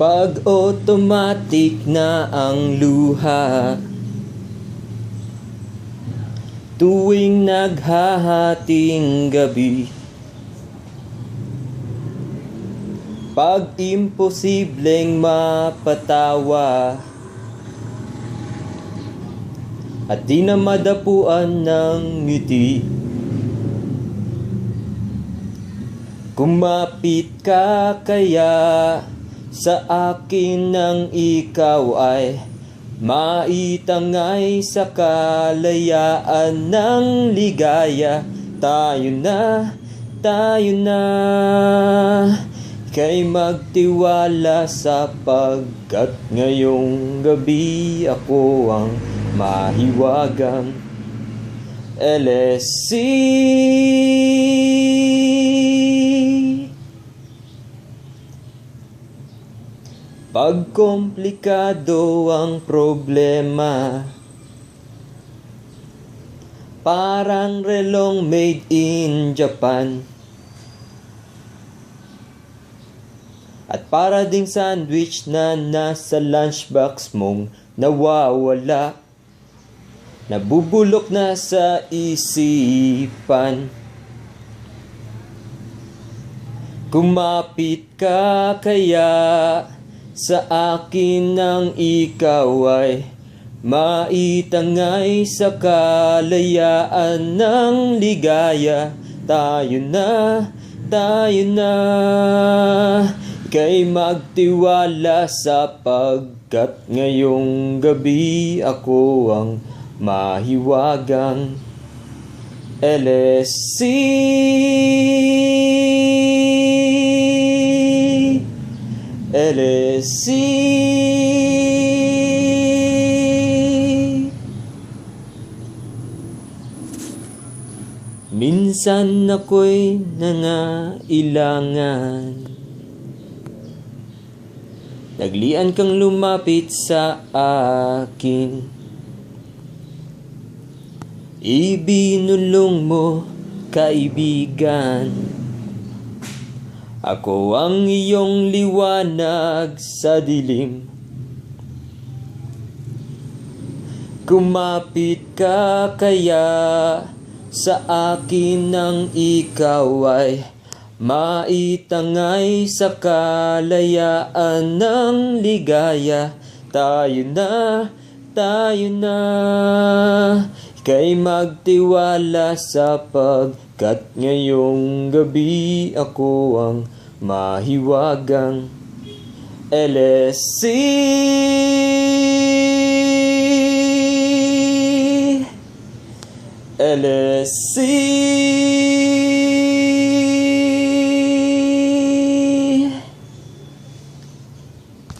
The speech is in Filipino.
Pag automatic na ang luha, tuwing naghahating gabi, pag imposibleng mapatawa at di na madapuan ng ngiti, kumapit ka kaya sa akin nang ikaw ay maitangay sa kalayaan ng ligaya. Tayo na, kay magtiwala sapagkat ngayong gabi ako ang mahiwagang LSC. Pag komplikado ang problema, parang relong made in Japan, at para ding sandwich na nasa lunchbox mong nawawala, nabubulok na sa isipan. Kumapit ka kaya sa akin nang ikaw ay maitangay sa kalayaan ng ligaya. Tayo na, kay magtiwala sapagkat ngayong gabi ako ang mahiwagang LSC. LSC. Minsan ako'y nangailangan, naglian kang lumapit sa akin, ibinulong mo kaibigan. Ako ang iyong liwanag sa dilim. Kumapit ka kaya sa akin nang ikaw ay maitangay sa kalayaan ng ligaya. Tayo na, kay magtiwala sapagkat ngayong gabi ako ang mahiwagang LSC. LSC.